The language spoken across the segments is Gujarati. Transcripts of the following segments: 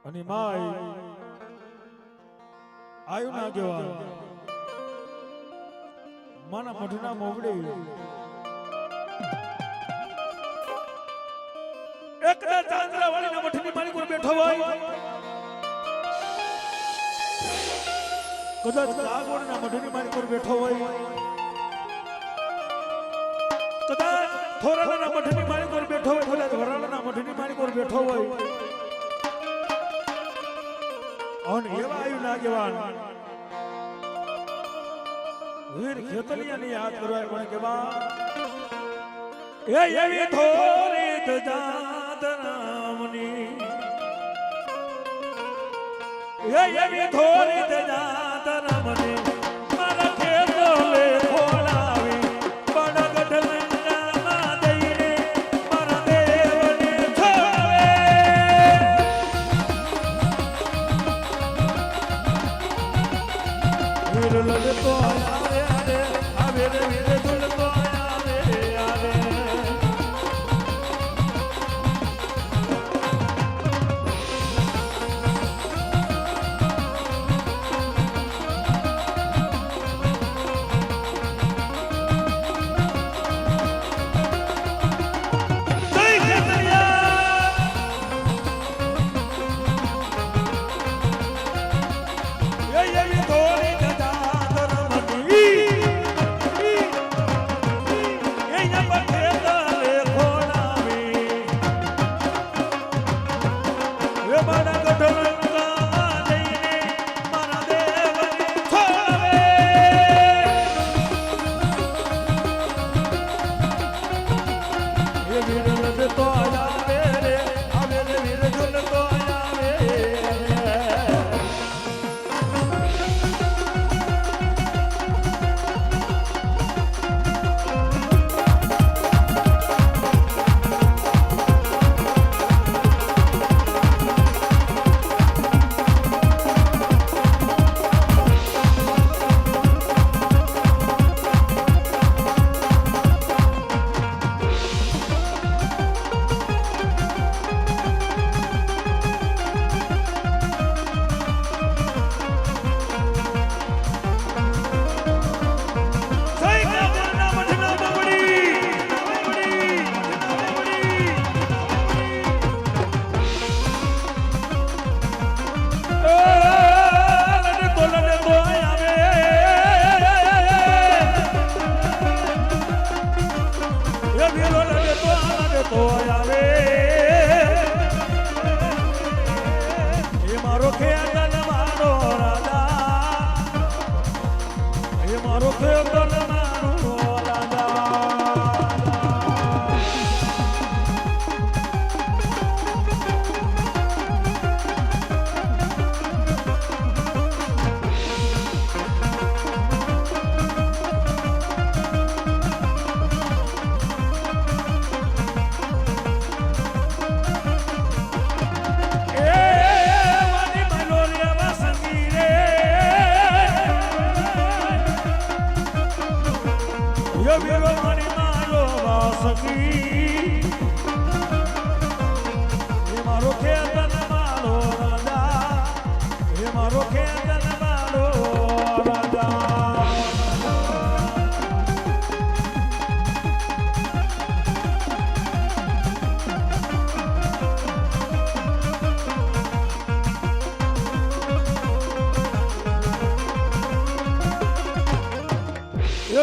અને માય આયુ ના કેવા માના મઢના મોવડે એકદા ચાંદ્રાવાળી ના મઠની માલિક પર બેઠો હોય કદાચ કાગોડ ના મઢની માલિક પર બેઠો હોય કદાચ થોરાના ના મઢની માલિક પર બેઠો હોય કદાચ વરાળા ના મઢની માલિક પર બેઠો હોય અને એવા આયુ ના જવાન વીર ખેતલિયાની યાદ કરવા પણ કેવા એ એવી થોરી જાત રામની એ એવી થોરી જાત રામની મારા ખેતલે ખોલાવી બડગઢ લંકામાં દઈને મારા દેવને છોડે વીર લડતો આવે આવે વીર લડતો આવે આવે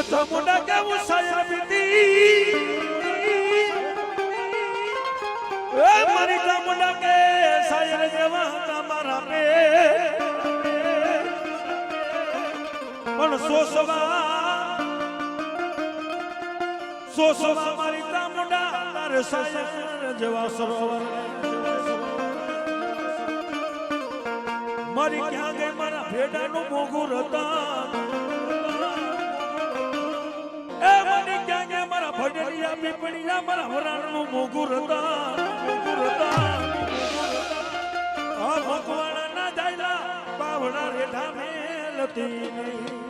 ચામુંડા કેવું સાયર પીતી એ મારી ચામુંડા કે સાયર જેવા તમારા પે પણ સોસવા મારી ચામુંડા તારે સાયર જેવા સરોવર મારી ક્યાં ગઈ મારા ભેડાનું મોગું રતા ભડરિયા પીપળિયા મારા વરાણનું મોગું રતા આ મકવાણા ના જાયલા બાવડા રેઠા મેલતી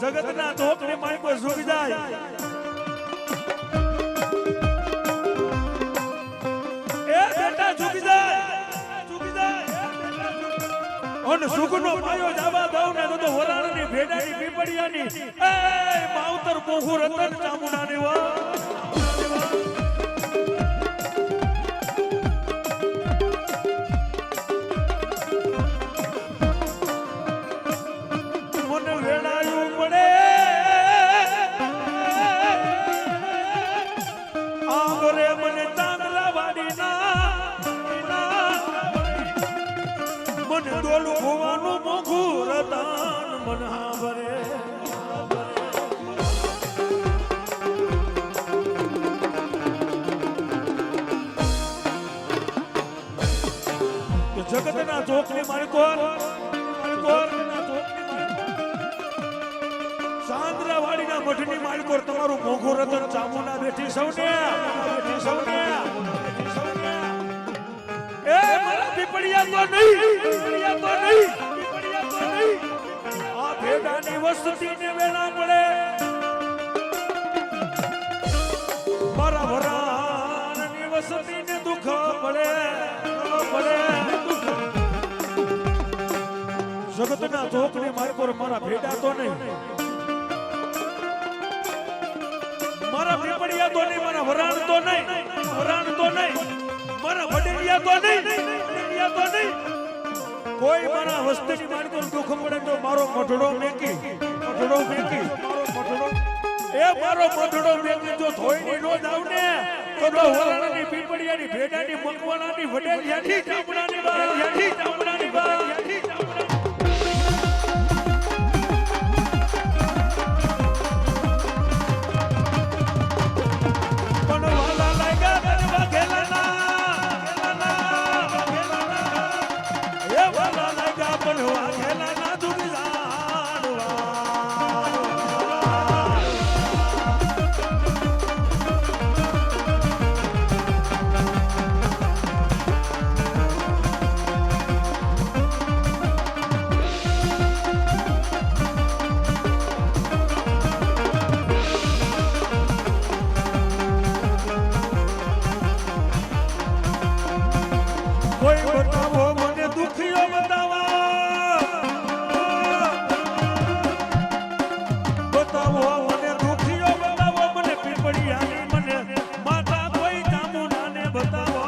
જગતના ધોકને માણકો ઝૂકી જાય એ બેટા ઝૂકી જાય અને સુખનો પાયો જાવા દઉં ને તો વરાળની ભેડાની પીપળિયાની એ માવતર મોહુ રતન ચામુંડાની વા મને વેળાયું પડે આંગરે મને ચાંદલા વાડીના મને ડોલું હોવાનું મોઘું રતન મન હાવરે જગતના ચોકની માલિકોર સાંદ્રાવાડીના મઠની માલિકોર તમારું મોઘું રતન ચામુંડા બેઠી સૌને એ મારા પીપળિયા તો નહીં આ ભેડાની વસ્તીને વેણા પડે મારા વરાણની વસ્તીને દુઃખ પડે જગતના ચોકને માર્ગો મારા ભેડા તો નહીં મારા પીપળિયા તો નહીં મારા વરાણ તો નહીં મારા વડેલિયા તો નહીં કોઈ મારા વસ્તીની માર્ગો દુઃખ પડે તો મારો મઢડો મેકી મારો મઢડો મેકી જો થોઈની નો જાવ ને તો વરાણની પીપળિયાની ભેડાની મકવાણાની વડેલિયાની ચામડાની બા કોઈ બતાવો મને દુખીઓ બતાવો મને દુખીઓ બતાવો મને પીપળિયાની મને માતા કોઈ ચામુંડાને બતાવો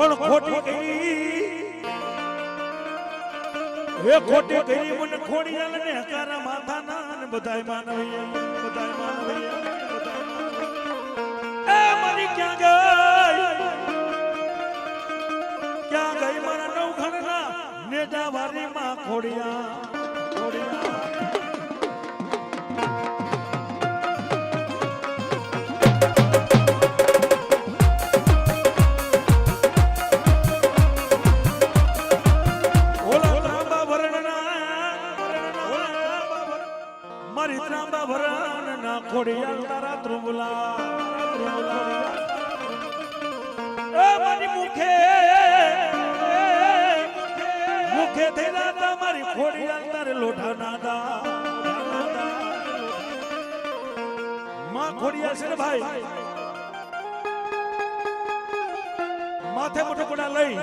પણ ખોટી કરી એ ખોટી કરી મને ખોડી આલે ને હકારા માથા ના અને બધાય માનવીએ એ મારી ક્યાં ગઈ મારા નવખણના નેજા વારી માં ખોડિયા ખોડિયાલ તારા ત્રુબલા એ મારી મુખે થઈ રાતા મારી ખોડિયાલ તારે લોઢા નાદા માં ખોડિયાલ છે ને ભાઈ માથે મોટોકડા લઈ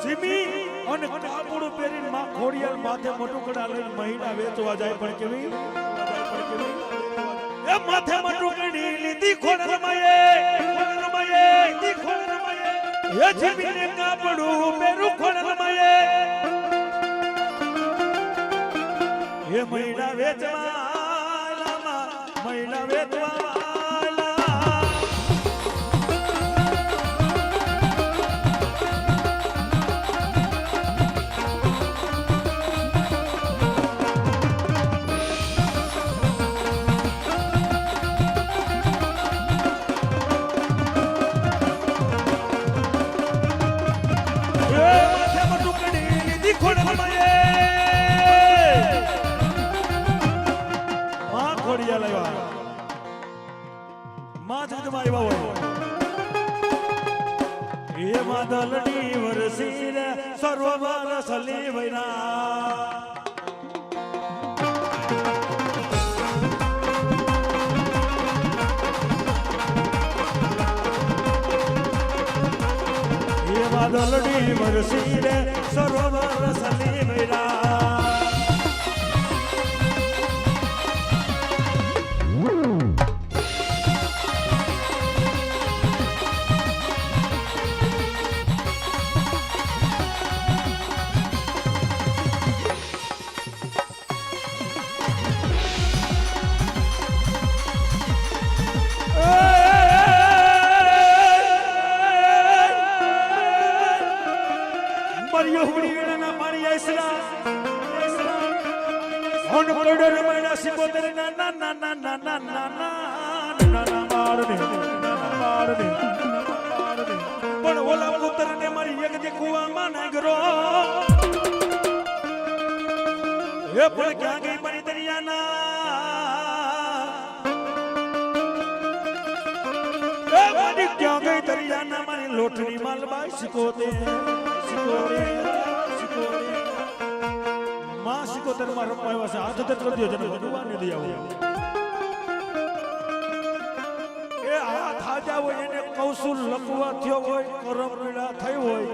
સીમી અને કાપડું પહેરીને માં ખોડિયાલ માથે મોટોકડા લઈને મહિના વેચવા જાય પણ કેવી એ માથે મટુકડી લીધી ખોડરમાયે એ જીવીને કાપડું પેરું ખોડરમાયે એ મહિના વેચવા દલડી વરસી રે સરોવર સલી વૈરા એવા દલડી વરસી રે સરોવર સલી વૈરા પણ ઓલા પુત્ર ને મારી એક જે કુવામાં નાગરો એ પણ ક્યાં ગઈ મારી દરિયાના એ મારી ક્યાં ગઈ દરિયાના મારી લોટની માલબાઈ શીખોતે માં શીખોતર માં રમવા આવ્યા છે હાથ ધર કરી દો જને ભગવાન ને દઈ આવો એ હાથ હાજા હોય એને કૌશલ લખવા થયો હોય કરમ પીડા થઈ હોય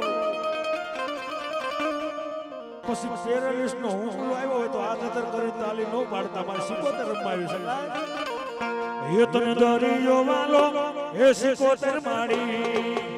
પછી પેરાલિસ્ટ નો હુમલો આવ્યો હોય તો હાથ ધર કરી તાલી નો પાડતા મારે શીખોતર રમવા આવ્યું છે એ તને દરિયો વાલો એ શીખોતર માડી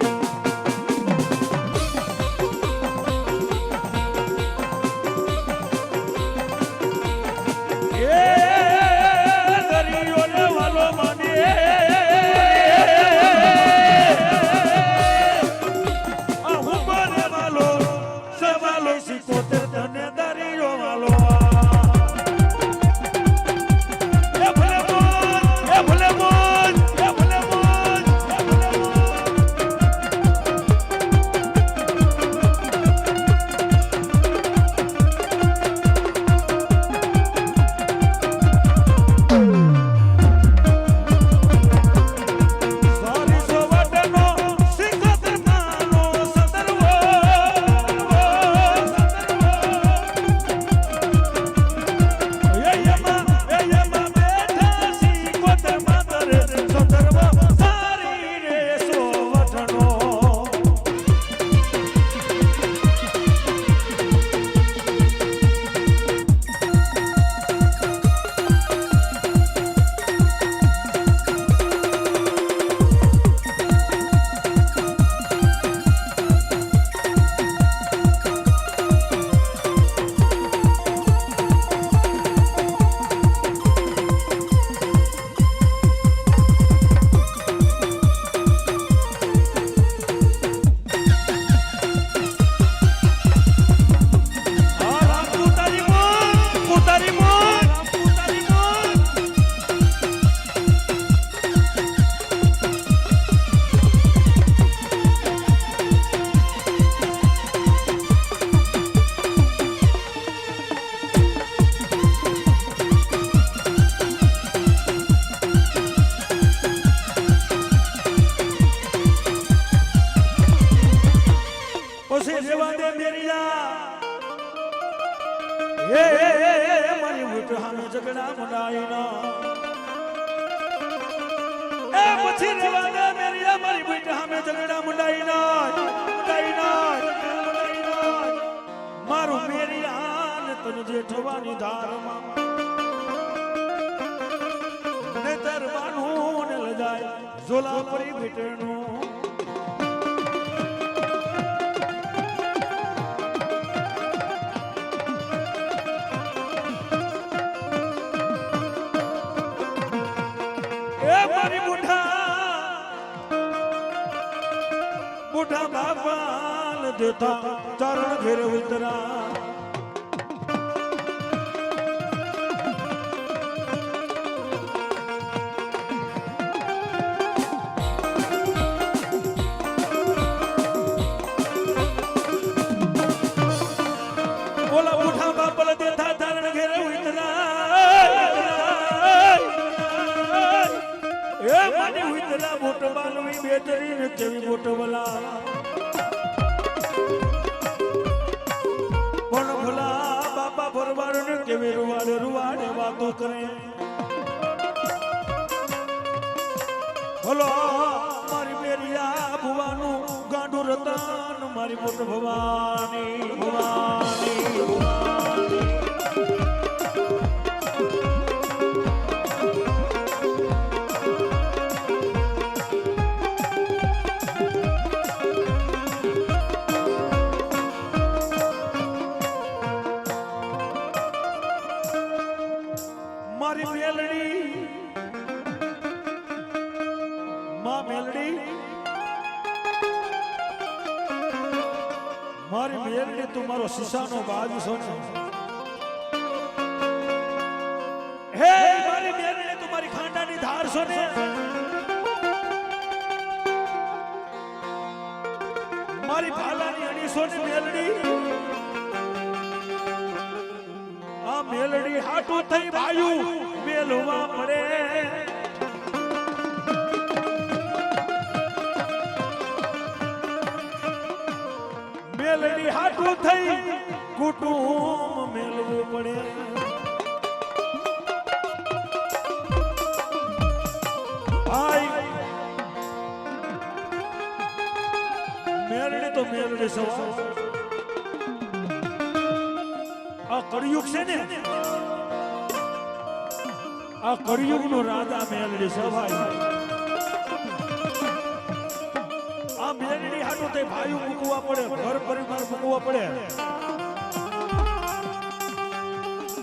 ઝઘડા મુડાઈ ના એ પછી રેવા દે મેરી મારી બેટા સામે ઝઘડા મુડાઈ ના મારું મેરી આન તન જેઠવાની ધારમાં ને તરવાનું ને લજાય ઝોલા પરી બેટનું बूढ़ा बापाल देता चरण घेर उतरा बोला बूढ़ा बापाल देता चरण घेर उतरा ए मानी उतरा बोट बालवी बेटरी ने केवी बोट बला पण भला बापा भरवाड़ ने केवी रुवाड़े बातो करे भलो मारी मेरिया भुवानु गांडू रतन मारी बोट भवानी भवानी भवानी मारी मेलडी तुम्हारो शीशानो बाज सोने हे मारी मेलडी तुम्हारी खांडानी धार सोने मारी भालानी अणी सोने मेलडी आ मेलडी हाटू थई भायू मेलवा पड़े मेलडी हाटू थई कुटुंब मेलवू पड़े भाई मेलडी तो मेलडी सवा आ कलयुग से ने आ कलयुग नो राजा मेलडी सभाई आ मेलडी हाटू ते भाई मुकवा पड़े घर परिवार मुकवा पड़े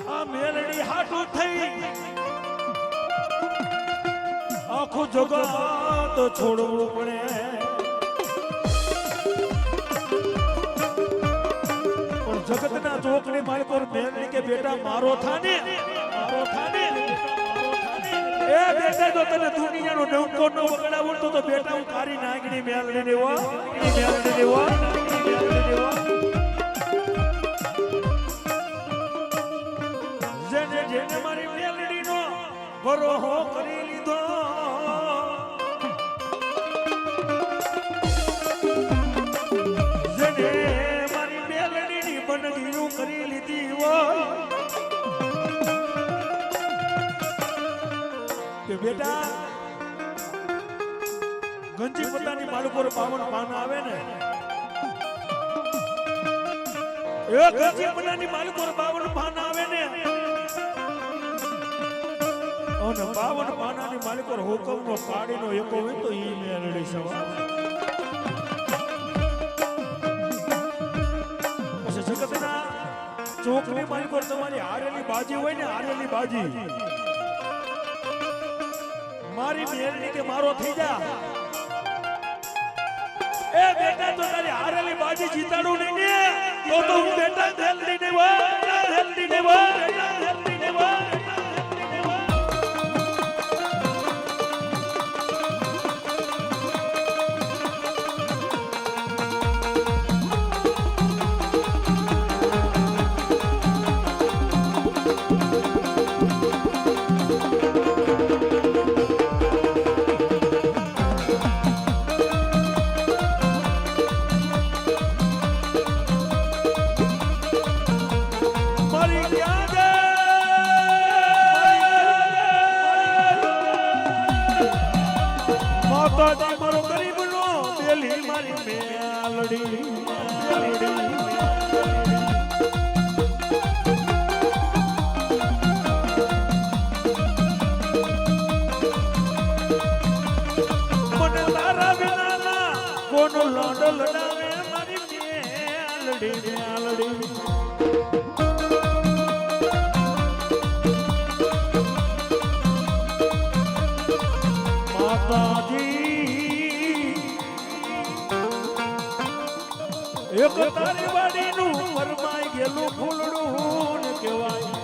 आ मेलडी हाटू थई आखो जगत छोड़वू पड़े पण जगतना चोकनी मालिक और मेलडी के बेटा मारो थाने ए बेटा जो तने दुनिया नो नौको नो बगड़ा तो बेटा हूं कारी नागनी मेलडी देवा जेने जेने मारी मेलडी नो बरो हो करी लीधो जेने मारी मेलडी नी बनगीनु करी लीधी वो કે બેટા ગંજી પોતાની માલકો રે પાવન પાન આવે ને એ ગંજી પોતાની માલકો રે પાવન પાન આવે ને ઓને પાવન પાનાની માલકો રે હુકમ નો પાડીનો એકો હોય તો ઈ મેલડી સવા પછી જગતના ચોકની માલકો તમારી હારેલી બાજી હોય ને હારેલી બાજી मारी मेलडी के मारो थी जा ए बेटा तो तारी हारेली बाजी जीताड़ू नहीं ने तो हूं बेटा जल्दी ने वो जल्दी ने वो जल्दी ने वो મારી ક્યાં માતાજી મારો ગરીબનો બેલી મારી મેલડી મને તારા વિનાના કોનો લોડો લડાવે મારી મેલડી એક તારી વાડીનું પરમાઈ ગયેલું ફૂલડું ને કહેવાય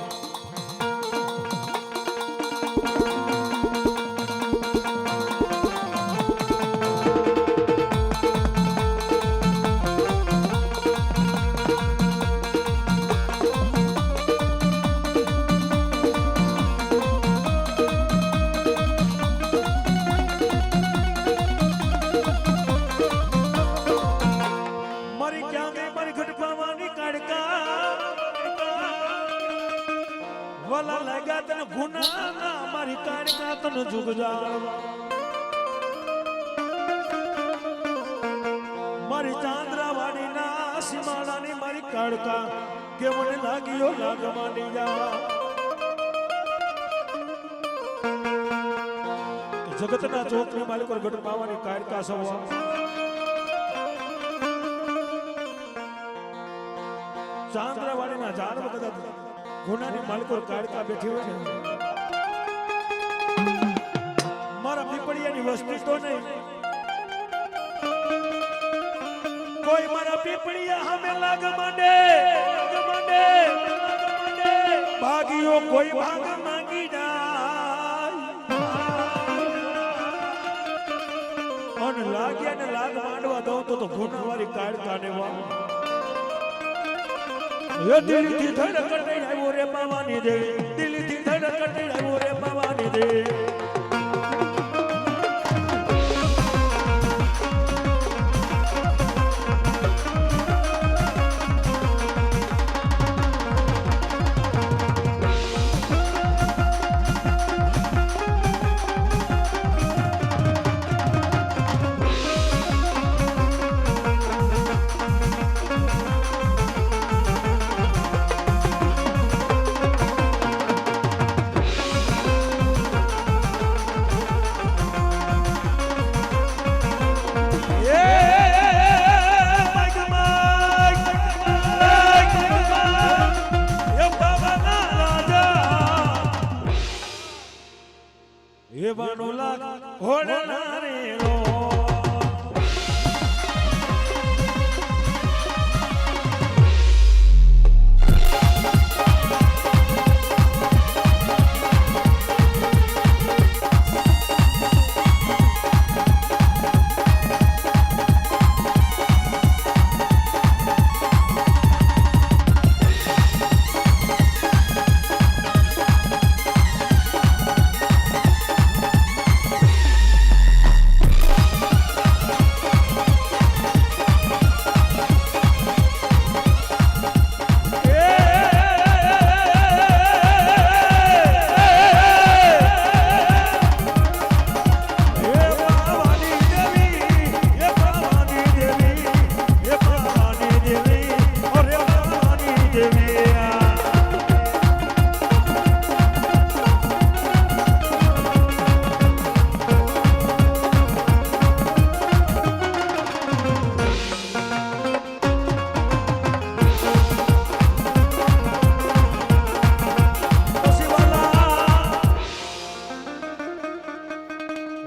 વાલા લાગ્યા તને ગુના ના મારી કાળકા તને જુગ જાળવા મારી ચાંદ્રાવાડી ના સીમાડાની મારી કાળકા કે મને લાગ્યો લાગ માંડી જા જગતના ચોકની માલિકો ગઢ પાવાની કાળકા સવા ચાંદ્રાવાડીના ઝાડ કદાચ ગુનાની માલિકો કાળકા બેઠી હોય ને મારા પીપળિયાની વસ્તી તો નહીં કોઈ મારા પીપળિયા સામે લાગ માંડે ભાગીઓ કોઈ ભાગ માંગી જાય અને લાગ્યા ને લાગ માંડવા દઉં તો ગુનાવાળી કાળકા ને વા દિલથી ધડકતી આવ્યો રે પાવાની દે દિલથી ધડકતી આવ્યો રે પાવાની દે એવાનો લાગ ઘોડના રે રો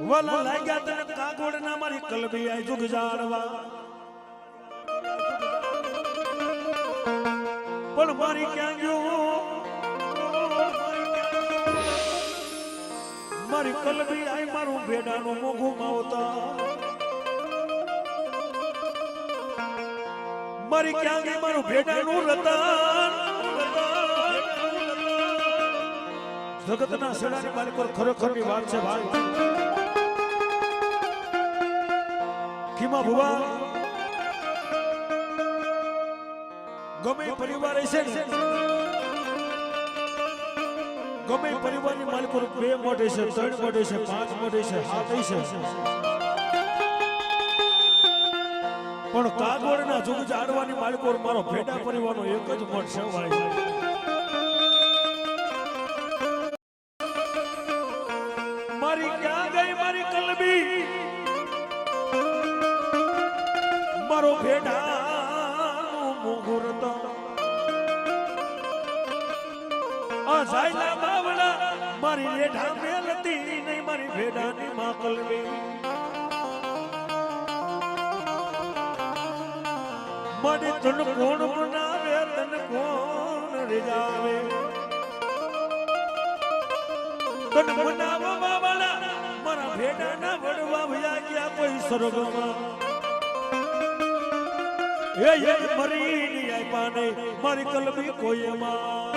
વાલા લાગ્યા તને કાગોડના મારી કલબી આઈ જુગ જાળવા પણ મારી ક્યાં ગયો મારી કલબી આઈ મારું ભેડાનું મોઘું માવતા મારી ક્યાં ગઈ મારું ભેડાનું રતન જગતના સેડાની માલિકો ખરેખરની વાત છે ભાઈ ખીમા ભુવા ગમે પરિવાર હશે ને ગમે પરિવારની માલિકો 2 મોઢે છે 3 મોઢે છે 5 મોઢે છે 7 છે પણ કાગોળના જુગ જાડવાની માલિકો મારો ભેડા પરિવારનો એક જ મત છે ભાઈ. મારી ક્યાં ગઈ મારી કલબી, મારો ભેડાનું મુહૂર્ત આ સાયલા બાવડા મારી રેઢા મેલતી નહીં મારી ભેડાની માં કલબી. મારી તન કોણ બનાવે તન કોણ રીજાવે, તન બનાવો બાવડા મારા ભેડાના વડવા ભયા ગયા કોઈ સ્વર્ગમાં. એ મરી ની આપ્યા નહીં મારી કલબી કોઈ એમાં.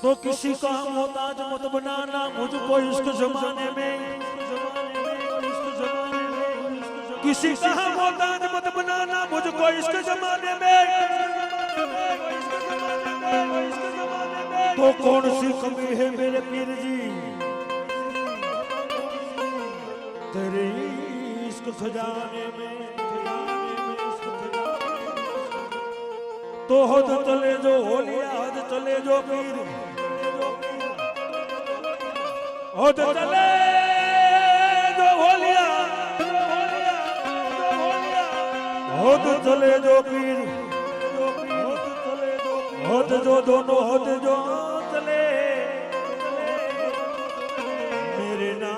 तो किसी का मोहताज मत बनाना मुझको इश्क जमाने में, किसी का मोहताज मत बनाना मुझको इश्क जमाने में. तो कौन सी कमी है मेरे पीर जी तेरे इश्क सजाने में. तो हद चले जो होलिया हद चले जो पीर, हद चले जो होलिया हद चले जो पीर, हद जो दोनों हद जो चले मेरे ना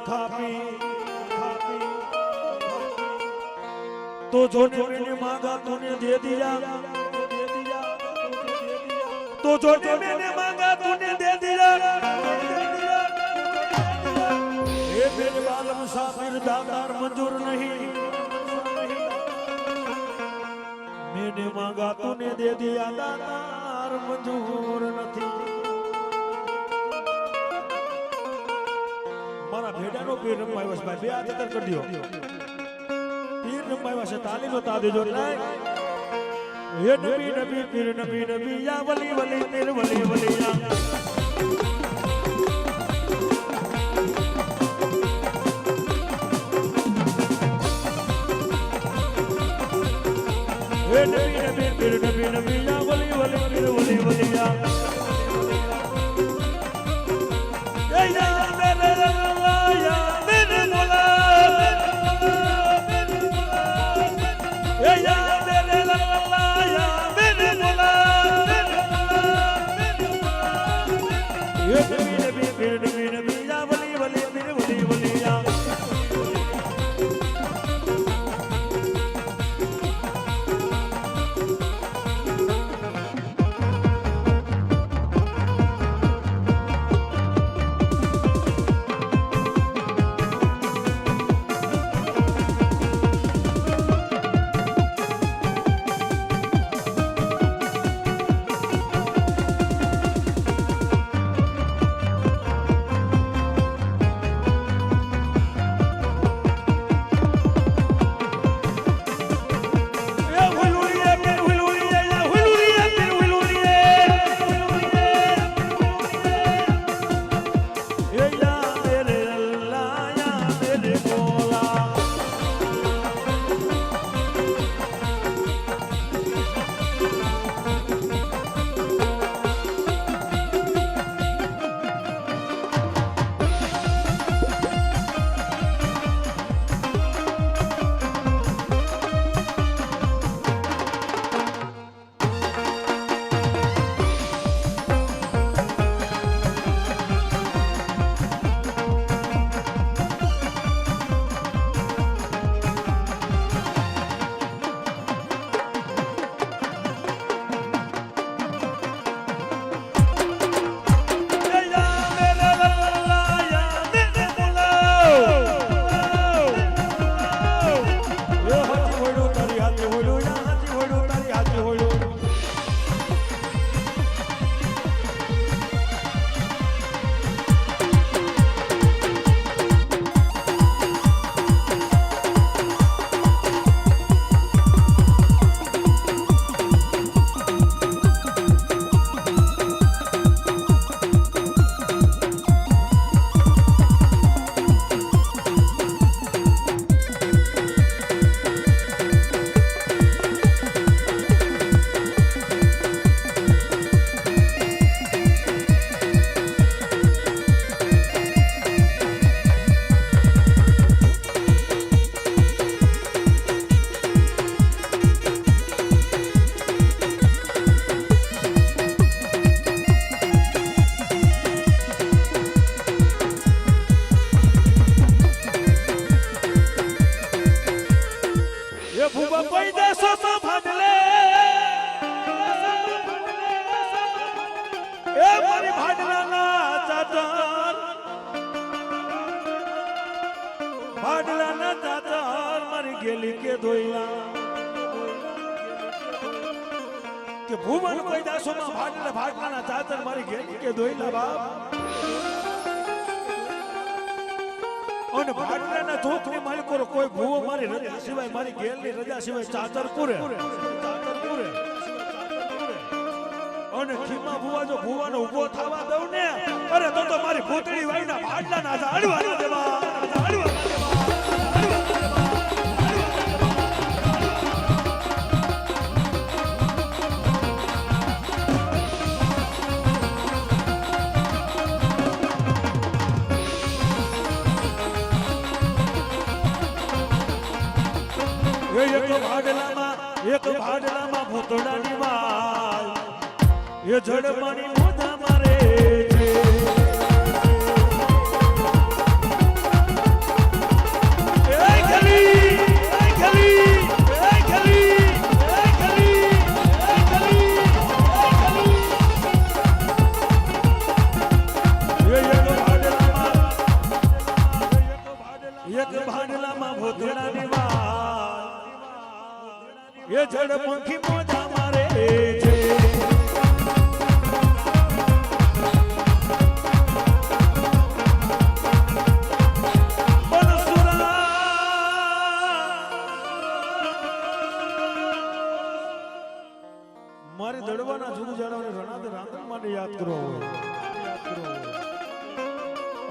खापी. तो जो मैंने मांगा तूने दे दिया, तो जो मैंने मांगा तूने दे दिया. ये मेरे बाल मुसाफिर दातार मंजूर नहीं, मैंने मांगा तूने दे दिया दातार मंजूर नहीं. मारा भेड़ानो पीर रमायो છે ભાઈ, બે હાથ અંદર કરી દો. પીર રમાયો છે તાલી નો તા દેજો. ये नबी नबी पीर नबी नबी या वली वली पीर वली वली या. ये नबी नबी पीर नबी नबी या वली वली पीर वली वली या. या मेरे अल्लाह या मेरे मौला, या मेरे अल्लाह या मेरे मौला. ये नबी नबी पीर नबी नबी या वली वली पीर वली वली या. એ ભૂવા કોઈ દેશો તો ભાડલે એ મારી ભાડલાના ચાચર ભાડલાના ચાચર મારી ગેલી કે ધોઈલા કે ભૂવન કોઈ દાસોમાં ભાડલાના ચાચર મારી ગેલી કે ધોઈલા બાપ અને ભાડલાના ધોકની માલિકો કોઈ ભૂવો મારી રજા સિવાય મારી ગેલની રજા સિવાય ચાચર પૂરે અને ખીમા ભૂવા જો ભૂવાનો ઊભો થવા દઉં ને અરે તો મારી ભૂતળી વાઈના ભાડલાના ઝાડવા દેવા એક ભાડલામાં ભૂતડાની વાલ એ જડમાની મોજા મારે છે એ ગલી એ ગલી એ ગલી એ ગલી એ ગલી એક ભાડલામાં ભૂતડાની વાલ એ જડ પંખી મોજા મારે છે મારી દડવાના જુદુ જાણવાને રણાદ રાંધણ માટે યાદ કરો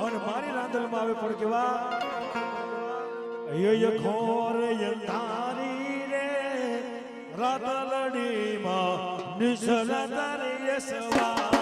અને મારી રાંધણમાં આવે પણ કેવા ખોર યંતારી રે રાતલડીમાં નિસલ તારી સવા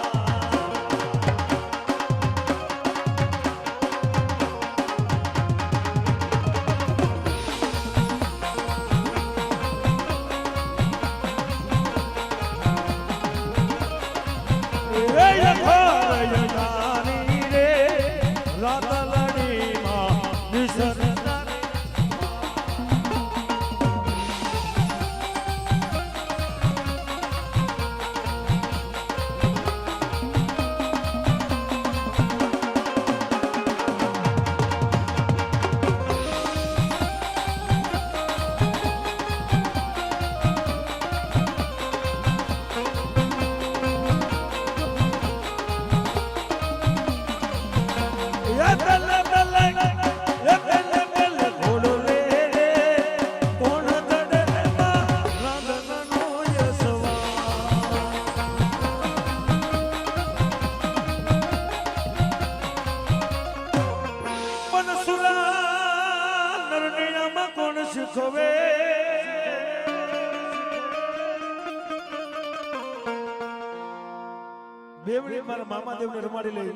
બેવડી મારા મામા દેવને રમાડી લઈ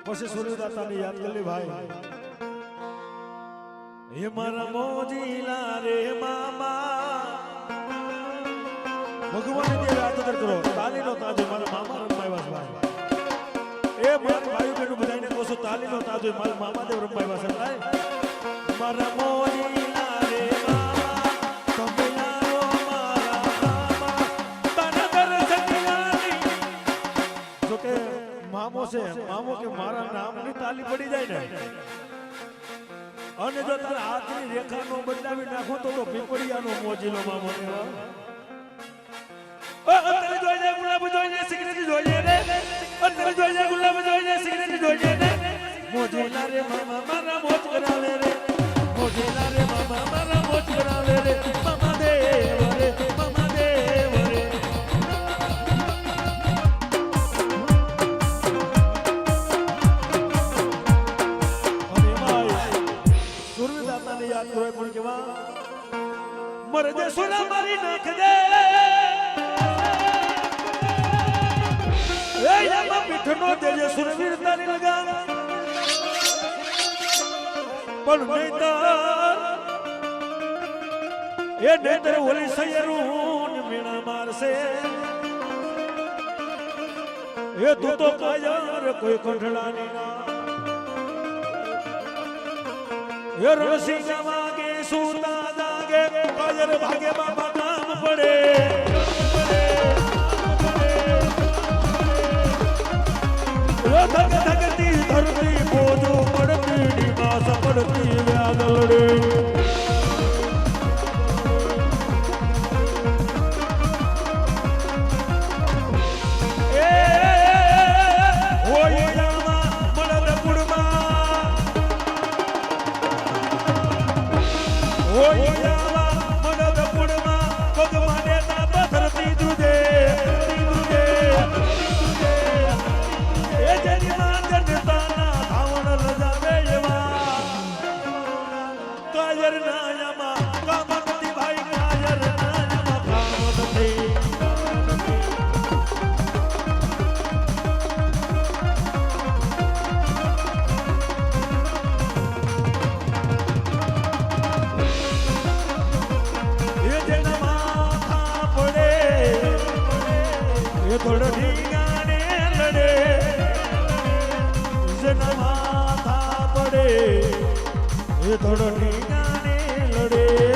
પછી સૂર્યદાતાને યાદ કરી ભાઈ હે મારા મોજીલા રે મામા ભગવાન દેવ આદર કરો તાલીનો તાજો મારા મામા રમાવ્યા ભાઈ એ મારા ભાઈ બહેનો બધાને કોસો તાલીનો તાજો મારા મામા દેવ રમાવ્યા છે ભાઈ મારા મોજીલા રે મામા તમે આવો મારા મામા તને દર્શનિયાની જો કે મામો છે મામો કે મારા નામની તાલી પડી જાય ને અને જો તારા હાથની રેખાનો બદલાવી નાખો તો પીપળિયાનો મોજીલો મામો ને અત્યારે જોઈ જાય ગુલાબ જોઈ જાય સિગરેટ જોઈ જાય રે અત્યારે જોઈ જાય ગુલાબ જોઈ જાય સિગરેટ જોઈ જાય રે મોજીલા રે મામા મારા મોજ કરાવે રે મોજીલા રે મામા મારા મોજ કરાવે રે મામા દેવ રે મામા દેવ રે અને ભાઈ સૂર્યદાતાને યાદ કરે પણ કેવા મર દે સોના મારી નાખ દે એ યામા પીઠનો દેજે સુરવીર તારી લગા પણ નહીતર એ નેતર ઓલી સયરું મીણા મારશે એ તું તો કાયર કોઈ કંઠડાની ના એ રણસિંહ વાગે સુતા જાગે કાયર વગર ભાગે બાપા કામ પડે ધગ ધગતી ધરતી બોજો પડતી નિવાસ પડતી વ્યાદળે થોડો ઠીકાને લડે